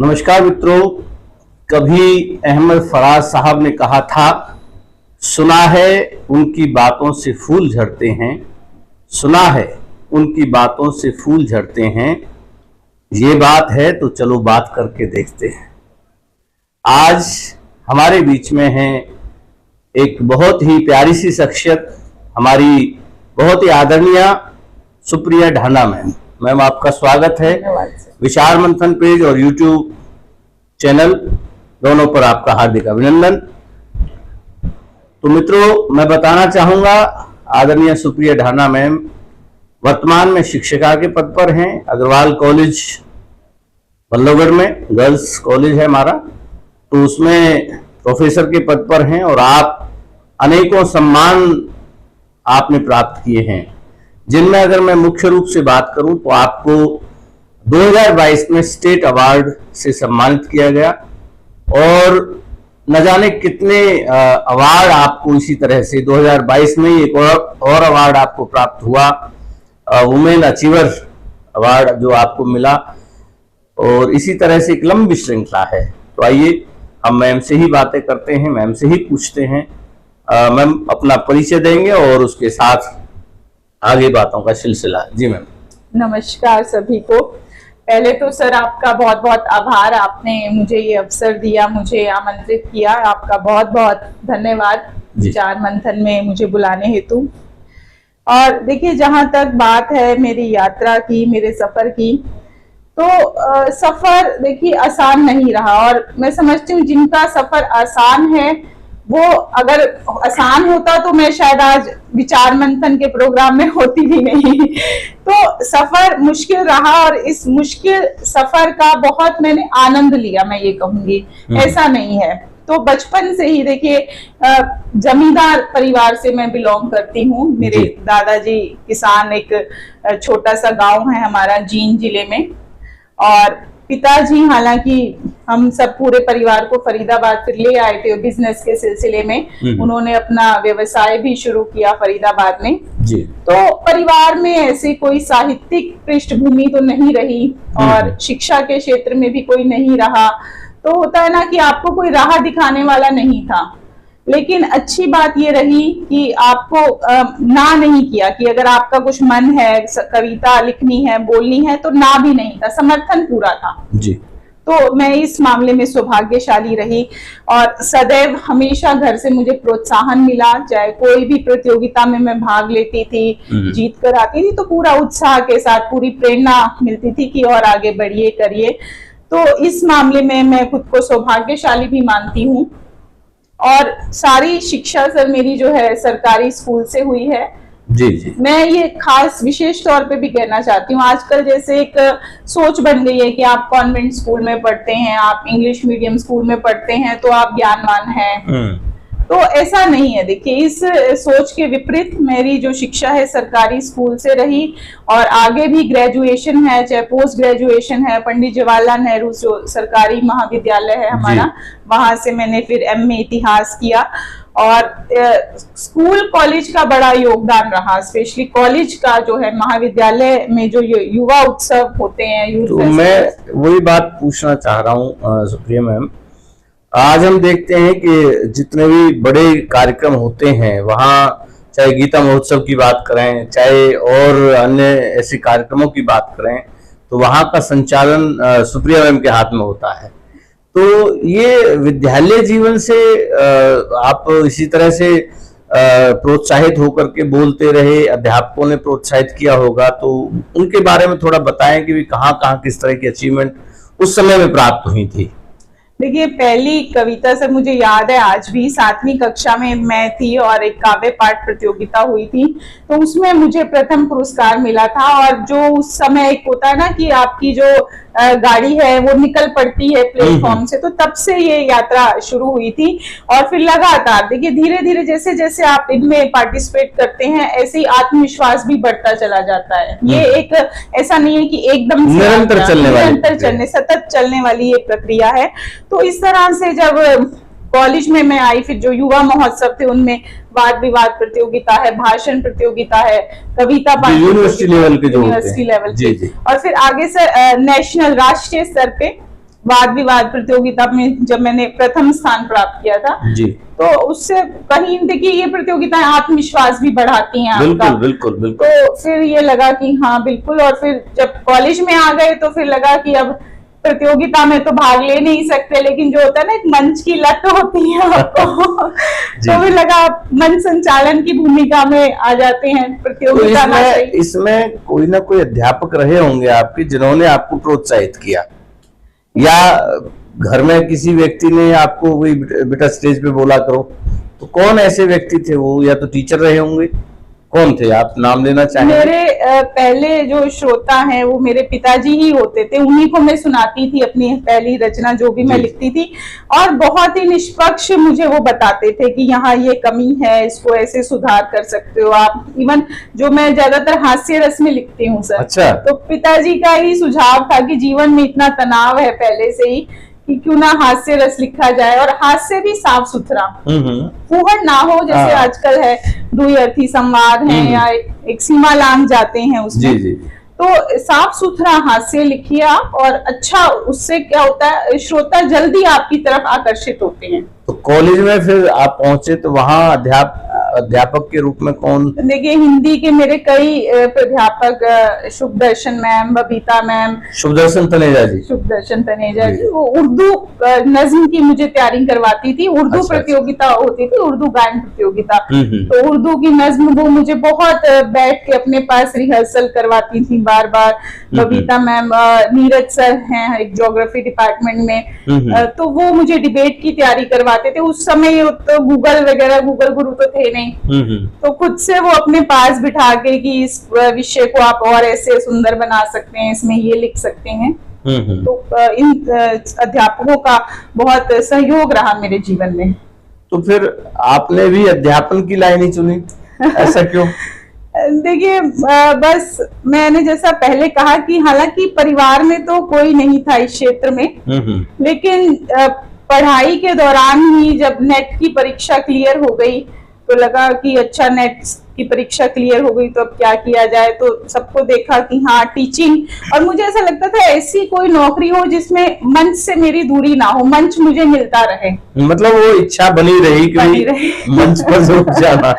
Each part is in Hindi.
नमस्कार मित्रों, कभी अहमद फराज साहब ने कहा था, सुना है उनकी बातों से फूल झड़ते हैं, सुना है उनकी बातों से फूल झड़ते हैं। ये बात है तो चलो बात करके देखते हैं। आज हमारे बीच में है एक बहुत ही प्यारी सी शख्सियत, हमारी बहुत ही आदरणीय सुप्रिया ढाना मैम। मैम आपका स्वागत है। विचार मंथन पेज और यूट्यूब चैनल दोनों पर आपका हार्दिक अभिनंदन। तो मित्रों, मैं बताना चाहूंगा, आदरणीय सुप्रिया ढाना मैम वर्तमान में शिक्षिका के पद पर हैं। अग्रवाल कॉलेज बल्लभगढ़ में गर्ल्स कॉलेज है हमारा, तो उसमें प्रोफेसर के पद पर हैं और आप अनेकों सम्मान आपने प्राप्त किए हैं, जिनमें अगर मैं मुख्य रूप से बात करूं तो आपको 2022 में स्टेट अवार्ड से सम्मानित किया गया और न जाने कितने अवार्ड आपको इसी तरह से 2022 में एक और अवार्ड आपको प्राप्त हुआ, वुमेन अचीवर अवार्ड जो आपको मिला, और इसी तरह से एक लंबी श्रृंखला है। तो आइए हम मैम से ही बातें करते हैं, मैम से ही पूछते हैं। मैम अपना परिचय देंगे और उसके साथ आगे बातों का सिलसिला। जी मैम। नमस्कार सभी को। पहले तो सर आपका बहुत बहुत आभार, आपने मुझे ये अवसर दिया, मुझे आमंत्रित किया, आपका बहुत बहुत धन्यवाद विचार मंथन में मुझे बुलाने हेतु। और देखिए, जहां तक बात है मेरी यात्रा की, मेरे सफर की, तो सफर देखिए आसान नहीं रहा। और मैं समझती हूँ जिनका सफर आसान है वो, अगर आसान होता तो मैं शायद आज विचार मंथन के प्रोग्राम में होती भी नहीं। तो सफर मुश्किल रहा और इस मुश्किल सफर का बहुत मैंने आनंद लिया, मैं ये कहूंगी, ऐसा नहीं है। तो बचपन से ही देखिए, जमींदार परिवार से मैं बिलोंग करती हूँ। मेरे दादाजी किसान, एक छोटा सा गांव है हमारा जींद जिले में, और पिताजी हालांकि हम सब पूरे परिवार को फरीदाबाद फिर ले आए थे बिजनेस के सिलसिले में। उन्होंने अपना व्यवसाय भी शुरू किया फरीदाबाद में जी। तो परिवार में ऐसी कोई साहित्यिक पृष्ठभूमि तो नहीं रही और शिक्षा के क्षेत्र में भी कोई नहीं रहा। तो होता है ना कि आपको कोई राह दिखाने वाला नहीं था, लेकिन अच्छी बात ये रही कि आपको ना नहीं किया कि अगर आपका कुछ मन है, कविता लिखनी है, बोलनी है, तो ना भी नहीं था, समर्थन पूरा था जी। तो मैं इस मामले में सौभाग्यशाली रही और सदैव हमेशा घर से मुझे प्रोत्साहन मिला। चाहे कोई भी प्रतियोगिता में मैं भाग लेती थी, जीत कर आती थी, तो पूरा उत्साह के साथ पूरी प्रेरणा मिलती थी कि और आगे बढ़िए, करिए। तो इस मामले में मैं खुद को सौभाग्यशाली भी मानती हूँ। और सारी शिक्षा सर मेरी जो है सरकारी स्कूल से हुई है जी जी। मैं ये खास विशेष तौर पे भी कहना चाहती हूँ, आजकल जैसे एक सोच बन गई है कि आप कॉन्वेंट स्कूल में पढ़ते हैं, आप इंग्लिश मीडियम स्कूल में पढ़ते हैं तो आप ज्ञानवान हैं। तो ऐसा नहीं है। देखिए, इस सोच के विपरीत मेरी जो शिक्षा है सरकारी स्कूल से रही और आगे भी ग्रेजुएशन है, चाहे पोस्ट ग्रेजुएशन है, पंडित जवाहरलाल नेहरू जो सरकारी महाविद्यालय है हमारा, वहां से मैंने फिर एमए इतिहास किया। और स्कूल कॉलेज का बड़ा योगदान रहा, स्पेशली कॉलेज का जो है, महाविद्यालय में जो युवा उत्सव होते हैं। तो मैं वही बात पूछना चाह रहा हूँ सुप्रिया मैम, आज हम देखते हैं कि जितने भी बड़े कार्यक्रम होते हैं वहाँ, चाहे गीता महोत्सव की बात करें, चाहे और अन्य ऐसे कार्यक्रमों की बात करें, तो वहाँ का संचालन सुप्रिया मैम के हाथ में होता है। तो ये विद्यालय जीवन से आप इसी तरह से प्रोत्साहित होकर के बोलते रहे, अध्यापकों ने प्रोत्साहित किया होगा, तो उनके बारे में थोड़ा बताएं कि कहाँ कहाँ किस तरह की अचीवमेंट उस समय में प्राप्त हुई थी। देखिए, पहली कविता सर मुझे याद है आज भी, 7वीं कक्षा में मैं थी और एक काव्य पाठ प्रतियोगिता हुई थी, तो उसमें मुझे प्रथम पुरस्कार मिला था। और जो उस समय एक होता है ना कि आपकी जो गाड़ी है वो निकल पड़ती है प्लेटफॉर्म से, तो तब से ये यात्रा शुरू हुई थी। और फिर लगातार देखिए, धीरे धीरे जैसे जैसे आप इनमें पार्टिसिपेट करते हैं, ऐसे ही आत्मविश्वास भी बढ़ता चला जाता है। ये एक ऐसा नहीं है कि एकदम निरंतर चलने सतत चलने वाली ये प्रक्रिया है। तो इस तरह से जब कॉलेज में मैं आई, फिर जो युवा महोत्सव थे उनमें वाद विवाद प्रतियोगिता है, भाषण प्रतियोगिता है, कविता पाठ, यूनिवर्सिटी लेवल के जो यूनिवर्सिटी लेवल के, और फिर आगे से नेशनल राष्ट्रीय स्तर पे वाद विवाद प्रतियोगिता में जब मैंने प्रथम स्थान प्राप्त किया था जी, तो उससे कहीं देखिए ये प्रतियोगिताएं आत्मविश्वास भी बढ़ाती हैं आपका। बिल्कुल बिल्कुल बिल्कुल। तो फिर ये लगा कि हाँ बिल्कुल, और फिर जब कॉलेज में आ गए तो फिर लगा कि अब प्रतियोगिता में तो भाग ले नहीं सकते, लेकिन जो होता है ना एक मंच की लत होती है आपको तो फिर लगा आप मंच संचालन की भूमिका में आ जाते हैं तो प्रतियोगिता में। इसमें कोई ना कोई अध्यापक रहे होंगे आपके जिन्होंने आपको प्रोत्साहित किया, या घर में किसी व्यक्ति ने आपको वही बेटा स्टेज पे बोला करो, तो कौन ऐसे व्यक्ति थे वो? या तो टीचर रहे होंगे, कौन थे? आप नाम लेना चाहेंगे? मेरे पहले जो श्रोता हैं वो मेरे पिताजी ही होते थे, उन्हीं को मैं सुनाती थी अपनी पहली रचना जो भी मैं लिखती थी, और बहुत ही निष्पक्ष मुझे वो बताते थे कि यहाँ ये कमी है, इसको ऐसे सुधार कर सकते हो आप। इवन जो मैं ज्यादातर हास्य रस में लिखती हूँ सर। अच्छा। तो पिताजी का ही सुझाव था कि जीवन में इतना तनाव है पहले से ही कि क्यों ना हास्य रस लिखा जाए, और हास्य भी साफ सुथरा, फूहड़ ना हो जैसे आजकल है, द्व्यर्थी संवाद है या एक सीमा लांघ जाते हैं उसमें। जी। तो साफ सुथरा हास्य लिखिए आप, और अच्छा उससे क्या होता है श्रोता जल्दी आपकी तरफ आकर्षित होते हैं। तो कॉलेज में फिर आप पहुंचे तो वहाँ अध्यापक के रूप में कौन? देखिए हिंदी के मेरे कई प्राध्यापक, शुभदर्शन मैम, बबीता मैम, शुभदर्शन तनेजा जी, वो उर्दू नज्म की मुझे तैयारी करवाती थी। उर्दू प्रतियोगिता होती थी, उर्दू गायन प्रतियोगिता, तो उर्दू की नज्म वो मुझे बहुत बैठ के अपने पास रिहर्सल करवाती थी बार बार। बबीता मैम, नीरज सर हैं एक ज्योग्राफी डिपार्टमेंट में, तो वो मुझे डिबेट की तैयारी करवाते थे। उस समय तो गूगल वगैरह, गूगल गुरु तो थे नहीं, तो खुद से वो अपने पास बिठा के कि इस विषय को आप और ऐसे सुंदर बना सकते हैं, इसमें ये लिख सकते हैं। तो इन अध्यापकों का बहुत सहयोग रहा मेरे जीवन में। तो फिर आपने भी अध्यापन की लाइन ही चुनी, ऐसा क्यों? देखिए बस मैंने जैसा पहले कहा कि हालांकि परिवार में तो कोई नहीं था इस क्षेत्र में, लेकिन पढ़ाई के दौरान ही जब नेट की परीक्षा क्लियर हो गई तो लगा कि अच्छा नेट की परीक्षा क्लियर हो गई तो अब क्या किया जाए। तो सबको देखा कि हाँ टीचिंग, और मुझे ऐसा लगता था ऐसी कोई नौकरी हो जिसमें मंच से मेरी दूरी ना हो, मंच मुझे मिलता रहे, मतलब वो इच्छा बनी रही कि मंच पर जरूर जाना।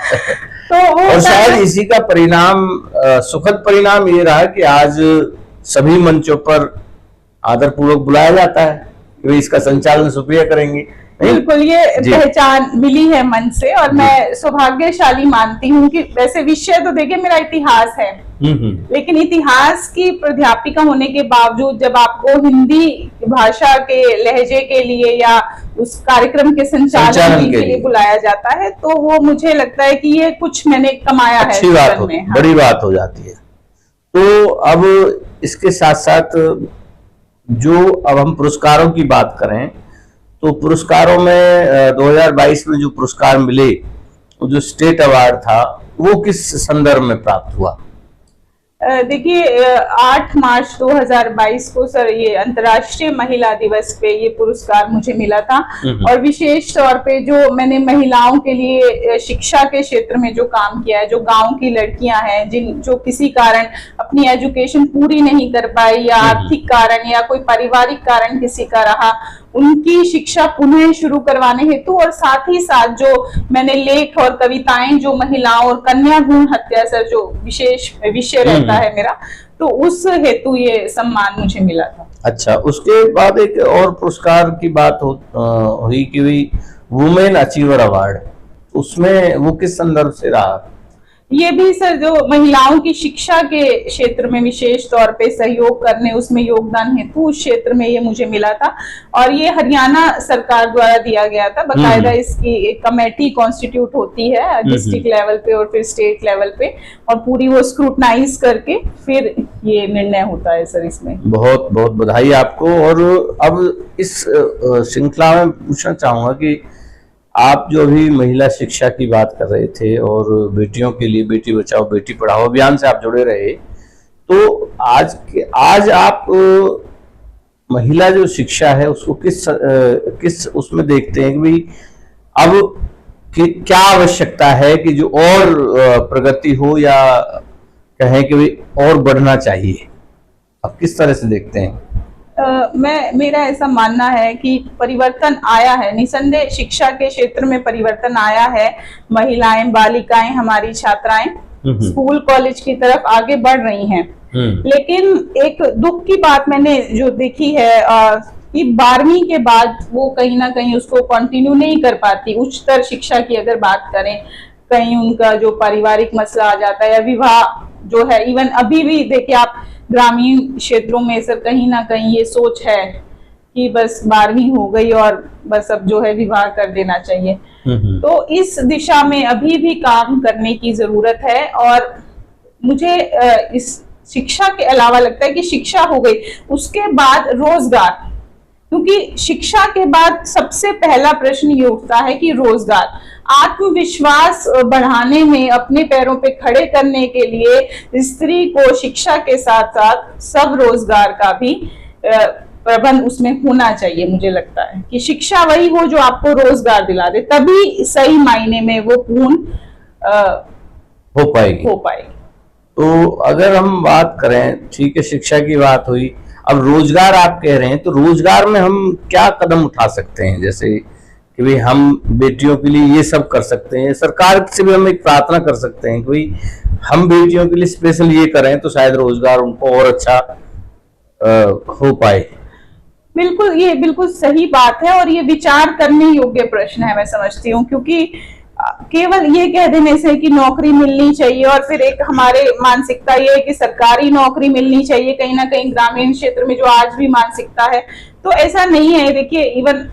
तो और शायद इसी का परिणाम, सुखद परिणाम ये रहा कि आज सभी मंचों पर आदरपूर्वक बुलाया जाता है कि वे इसका संचालन सुप्रिया करेंगे। बिल्कुल, ये पहचान मिली है मन से, और मैं सौभाग्यशाली मानती हूँ कि वैसे विषय तो देखिए मेरा इतिहास है, लेकिन इतिहास की प्राध्यापिका होने के बावजूद जब आपको हिंदी भाषा के लहजे के लिए या उस कार्यक्रम के संचालन के लिए बुलाया जाता है, तो वो मुझे लगता है कि ये कुछ मैंने कमाया है, अच्छी बात हो, बड़ी बात हो जाती है। तो अब इसके साथ साथ जो अब हम पुरस्कारों की बात करें तो पुरस्कारों में 2022 में जो पुरस्कार मिले, जो स्टेट अवार्ड था, वो किस संदर्भ में प्राप्त हुआ? देखिए 8 मार्च 2022 को सर ये अंतर्राष्ट्रीय महिला दिवस पे ये पुरस्कार मुझे मिला था, और विशेष तौर पे जो मैंने महिलाओं के लिए शिक्षा के क्षेत्र में जो काम किया है, जो गांव की लड़कियां हैं जो किसी कारण अपनी एजुकेशन पूरी नहीं कर पाई, या आर्थिक कारण या कोई पारिवारिक कारण किसी का रहा, उनकी शिक्षा पुनः शुरू करवाने हेतु, और साथ ही साथ जो मैंने लेख और कविताएं जो महिलाओं और कन्या भ्रूण हत्या सर जो विशेष विषय रहता है मेरा, तो उस हेतु ये सम्मान मुझे मिला था। अच्छा, उसके बाद एक और पुरस्कार की बात हुई कि वुमेन अचीवर अवार्ड, उसमें वो किस संदर्भ से रहा? ये भी सर जो महिलाओं की शिक्षा के क्षेत्र में विशेष तौर पे सहयोग करने, उसमें योगदान हेतु उस क्षेत्र में ये मुझे मिला था, और ये हरियाणा सरकार द्वारा दिया गया था। बकायदा इसकी एक कमेटी कॉन्स्टिट्यूट होती है डिस्ट्रिक्ट लेवल पे और फिर स्टेट लेवल पे, और पूरी वो स्क्रूटनाइज करके फिर ये निर्णय होता है सर इसमें। बहुत बहुत बधाई आपको। और अब इस श्रृंखला में पूछना चाहूंगा कि आप जो अभी महिला शिक्षा की बात कर रहे थे और बेटियों के लिए बेटी बचाओ बेटी पढ़ाओ अभियान से आप जुड़े रहे, तो आज आप महिला जो शिक्षा है उसको किस उसमें देखते हैं कि भाई अब क्या आवश्यकता है कि जो और प्रगति हो, या कहें कि भाई और बढ़ना चाहिए? आप किस तरह से देखते हैं? मेरा ऐसा मानना है कि परिवर्तन आया है, निसंदेह शिक्षा के क्षेत्र में परिवर्तन आया है। महिलाएं, बालिकाएं, हमारी छात्राएं स्कूल कॉलेज की तरफ आगे बढ़ रही हैं। लेकिन एक दुख की बात मैंने जो देखी है कि 12वीं के बाद वो कहीं ना कहीं उसको कंटिन्यू नहीं कर पाती। उच्चतर शिक्षा की अगर बात करें, कहीं उनका जो पारिवारिक मसला आ जाता है या विवाह जो है, इवन अभी भी देखिए आप ग्रामीण क्षेत्रों में सर कहीं ना कहीं ये सोच है कि बस 12वीं हो गई और बस अब जो है विवाह कर देना चाहिए। तो इस दिशा में अभी भी काम करने की जरूरत है। और मुझे इस शिक्षा के अलावा लगता है कि शिक्षा हो गई, उसके बाद रोजगार, क्योंकि शिक्षा के बाद सबसे पहला प्रश्न ये उठता है कि रोजगार, आत्मविश्वास बढ़ाने में, अपने पैरों पे खड़े करने के लिए स्त्री को शिक्षा के साथ साथ सब रोजगार का भी प्रबंध उसमें होना चाहिए। मुझे लगता है कि शिक्षा वही हो जो आपको रोजगार दिला दे, तभी सही मायने में वो पूर्ण हो पाएगी। तो अगर हम बात करें, ठीक है, शिक्षा की बात हुई, अब रोजगार आप कह रहे हैं, तो रोजगार में हम क्या कदम उठा सकते हैं? जैसे कि भाई हम बेटियों के लिए ये सब कर सकते हैं, सरकार से भी हम एक प्रार्थना कर सकते हैं कि भाई हम बेटियों के लिए स्पेशल ये करें तो शायद रोजगार उनको और अच्छा हो पाए। बिल्कुल, ये बिल्कुल सही बात है और ये विचार करने योग्य प्रश्न है, मैं समझती हूँ। क्योंकि केवल ये कह देने से कि नौकरी मिलनी चाहिए और फिर एक हमारे मानसिकता ये है कि सरकारी नौकरी मिलनी चाहिए, कहीं ना कहीं ग्रामीण क्षेत्र में जो आज भी मानसिकता है, तो ऐसा नहीं है। देखिए इवन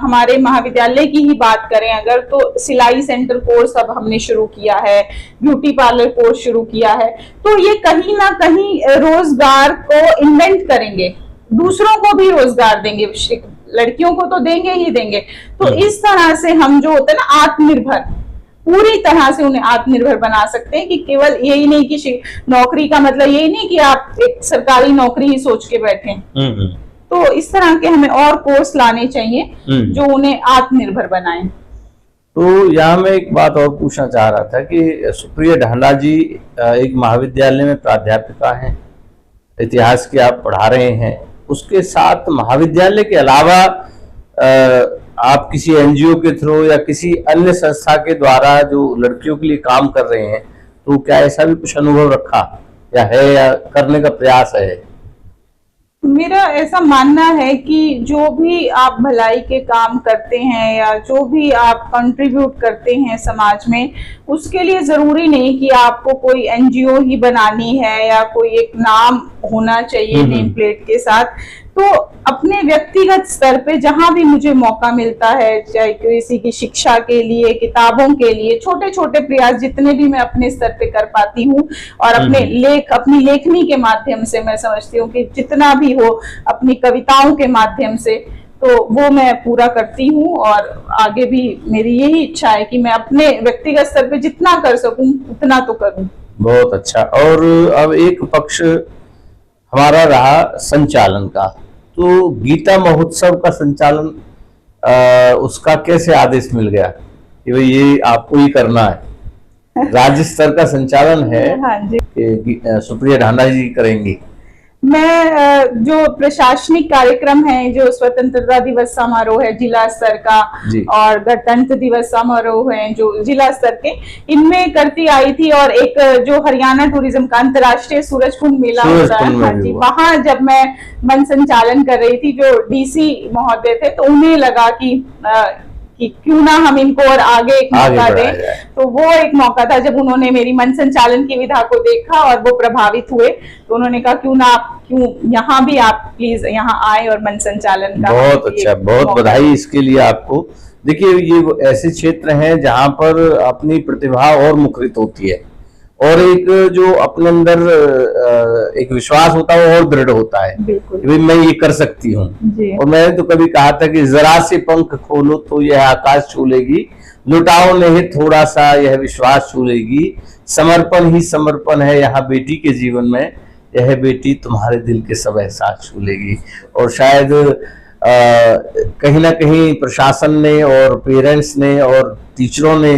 हमारे महाविद्यालय की ही बात करें अगर, तो सिलाई सेंटर कोर्स अब हमने शुरू किया है, ब्यूटी पार्लर कोर्स शुरू किया है, तो ये कहीं ना कहीं रोजगार को इन्वेंट करेंगे, दूसरों को भी रोजगार देंगे, लड़कियों को तो देंगे ही देंगे। तो इस तरह से हम जो होते हैं ना आत्मनिर्भर, पूरी तरह से उन्हें आत्मनिर्भर बना सकते हैं कि केवल यही नहीं कि नौकरी का मतलब यही नहीं कि आप एक सरकारी नौकरी ही सोच के बैठे। तो इस तरह के हमें और कोर्स लाने चाहिए जो उन्हें आत्मनिर्भर बनाएं। तो यहाँ मैं एक बात और पूछना चाह रहा था कि सुप्रिया ढांडा जी एक महाविद्यालय में प्राध्यापिका हैं, इतिहास की आप पढ़ा रहे हैं, उसके साथ महाविद्यालय के अलावा आप किसी एनजीओ के थ्रू या किसी अन्य संस्था के द्वारा जो लड़कियों के लिए काम कर रहे हैं, तो क्या ऐसा भी कुछ अनुभव रखा या है या करने का प्रयास है? मेरा ऐसा मानना है कि जो भी आप भलाई के काम करते हैं या जो भी आप कंट्रीब्यूट करते हैं समाज में, उसके लिए जरूरी नहीं कि आपको कोई एनजीओ ही बनानी है या कोई एक नाम होना चाहिए नेम प्लेट के साथ। तो अपने व्यक्तिगत स्तर पे जहां भी मुझे मौका मिलता है, चाहे किसी की शिक्षा के लिए, किताबों के लिए, छोटे छोटे प्रयास जितने भी मैं अपने स्तर पे कर पाती हूँ और अपनी लेखनी के माध्यम से, मैं समझती हूँ कि जितना भी हो, अपनी कविताओं के माध्यम से, तो वो मैं पूरा करती हूँ। और आगे भी मेरी यही इच्छा है कि मैं अपने व्यक्तिगत स्तर पे जितना कर सकूं उतना तो करूं। बहुत अच्छा। और अब एक पक्ष हमारा रहा संचालन का, तो गीता महोत्सव का संचालन उसका कैसे आदेश मिल गया कि भाई ये आपको ही करना है? राज्य स्तर का संचालन है। हाँ जी, सुप्रिया ढांडा जी करेंगी। मैं जो प्रशासनिक कार्यक्रम है, जो स्वतंत्रता दिवस समारोह है जिला स्तर का और गणतंत्र दिवस समारोह है जो जिला स्तर के, इनमें करती आई थी। और एक जो हरियाणा टूरिज्म का अंतर्राष्ट्रीय सूरजकुंड मेला होता है, हाँ जी, वहां जब मैं मन संचालन कर रही थी, जो डीसी महोदय थे, तो उन्हें लगा कि क्यों ना हम इनको और आगे एक मौका दें। तो वो एक मौका था जब उन्होंने मेरी मन संचालन की विधा को देखा और वो प्रभावित हुए, तो उन्होंने कहा क्यों यहाँ भी आप प्लीज यहाँ आए और मन संचालन का। बहुत अच्छा, बहुत बधाई इसके लिए आपको। देखिए ये ऐसे क्षेत्र हैं जहाँ पर अपनी प्रतिभा और मुखरित होती है और एक जो अपने अंदर एक विश्वास होता है वो और दृढ़ होता है कि मैं ये कर सकती हूँ। और मैंने तो कभी कहा था कि जरा से पंख खोलो तो यह आकाश छू लेगी, लुटाओ नहीं थोड़ा सा यह विश्वास छू लेगी, समर्पण ही समर्पण है यहाँ बेटी के जीवन में, यह बेटी तुम्हारे दिल के सब एहसास छू लेगी। और शायद कहीं ना कहीं प्रशासन ने और पेरेंट्स ने और टीचरों ने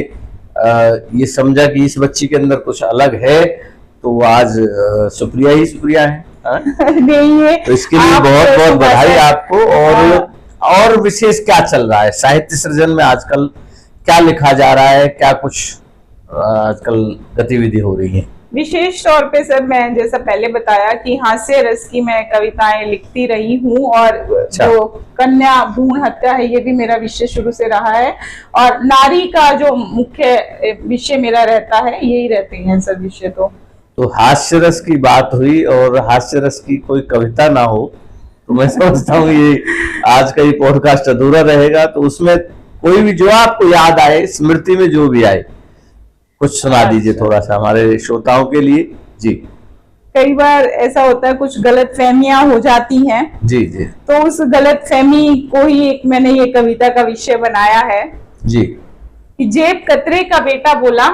ये समझा कि इस बच्ची के अंदर कुछ अलग है, तो आज सुप्रिया ही सुप्रिया है। नहीं है। तो इसके लिए बहुत बहुत बधाई आपको। और विशेष क्या चल रहा है साहित्य सृजन में आजकल? क्या लिखा जा रहा है, क्या कुछ आजकल गतिविधि हो रही है? विशेष तौर पे सर, मैं जैसा पहले बताया कि हास्य रस की मैं कविताएं लिखती रही हूँ, और जो कन्या भ्रूण हत्या है ये भी मेरा विषय शुरू से रहा है, और नारी का जो मुख्य विषय मेरा रहता है, यही रहते हैं सर विषय। तो हास्य रस की बात हुई, और हास्य रस की कोई कविता ना हो तो मैं समझता हूँ ये आज का ये पॉडकास्ट अधूरा रहेगा। तो उसमें कोई भी जो आपको याद आए, स्मृति में जो भी आए, कुछ सुना दीजिए थोड़ा सा हमारे श्रोताओं के लिए जी। कई बार ऐसा होता है, कुछ गलतफहमियां हो जाती हैं जी जी, तो उस गलतफहमी को ही एक मैंने ये कविता का विषय बनाया है जी। कि जेब कतरे का बेटा बोला,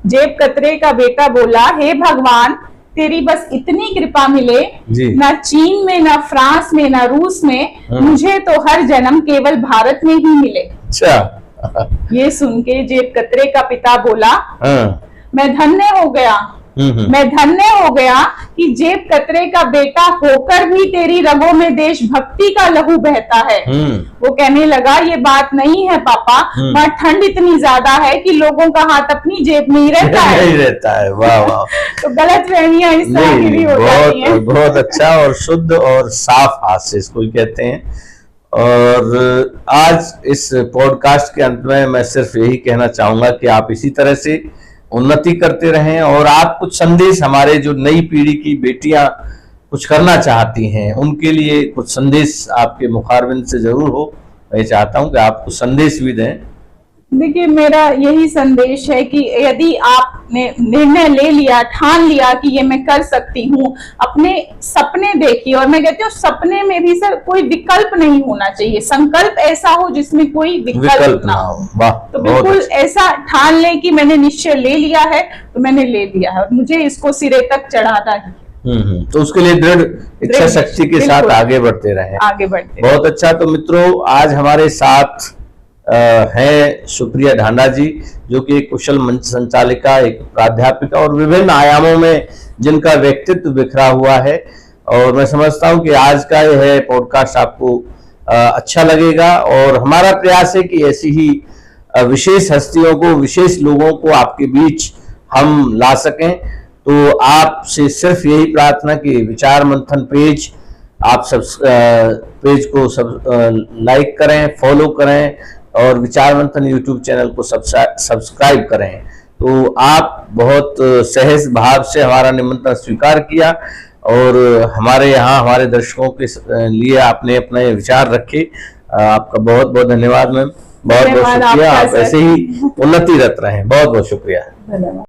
जेब कतरे का बेटा बोला, हे भगवान तेरी बस इतनी कृपा मिले, ना चीन में, ना फ्रांस में, ना रूस में, मुझे तो हर जन्म केवल भारत में ही मिले। अच्छा। ये सुन के जेब कतरे का पिता बोला, मैं धन्य हो गया, मैं धन्य हो गया कि जेब कतरे का बेटा होकर भी तेरी रगों में देशभक्ति का लहू बहता है। वो कहने लगा, ये बात नहीं है पापा, वहाँ ठंड इतनी ज्यादा है कि लोगों का हाथ अपनी जेब में ही रहता है। नहीं रहता है। वाह वाह। तो गलतफहमियां इस तरह की भी हो जाती हैं। बहुत अच्छा और शुद्ध और साफ हास्य इसको कहते हैं। और आज इस पॉडकास्ट के अंत में मैं सिर्फ यही कहना चाहूंगा कि आप इसी तरह से उन्नति करते रहें, और आप कुछ संदेश, हमारे जो नई पीढ़ी की बेटियां कुछ करना चाहती हैं उनके लिए कुछ संदेश आपके मुखारबिंद से जरूर हो। मैं चाहता हूं कि आप कुछ संदेश भी दें। देखिए, मेरा यही संदेश है कि यदि आपने निर्णय ले लिया, ठान लिया कि ये मैं कर सकती हूँ, अपने सपने देखिए। और मैं कहती हूँ सपने में भी सर कोई विकल्प नहीं होना चाहिए, संकल्प ऐसा हो जिसमें कोई विकल्प ना हो। तो बिल्कुल ऐसा ठान लें कि मैंने निश्चय ले लिया है तो मैंने ले लिया है, और मुझे इसको सिरे तक चढ़ाना है। तो उसके लिए दृढ़ इच्छा शक्ति के साथ आगे बढ़ते रहें। आगे बढ़ते। बहुत अच्छा। तो मित्रों, आज हमारे साथ है सुप्रिया ढांडा जी, जो कि एक कुशल मंच संचालिका, एक प्राध्यापिका, और विभिन्न आयामों में जिनका व्यक्तित्व बिखरा हुआ है। और मैं समझता हूं कि आज का यह पॉडकास्ट आपको अच्छा लगेगा, और हमारा प्रयास है कि ऐसी ही विशेष हस्तियों को, विशेष लोगों को आपके बीच हम ला सकें। तो आपसे सिर्फ यही प्रार्थना कि विचार मंथन पेज, आप पेज को लाइक करें, फॉलो करें, और विचार मंथन यूट्यूब चैनल को सब्सक्राइब करें। तो आप बहुत सहज भाव से हमारा निमंत्रण स्वीकार किया, और हमारे यहाँ हमारे दर्शकों के लिए आपने अपने विचार रखे। आपका बहुत बहुत धन्यवाद मैम, बहुत बहुत शुक्रिया। आप ऐसे ही उन्नतिरत रहें। बहुत बहुत शुक्रिया।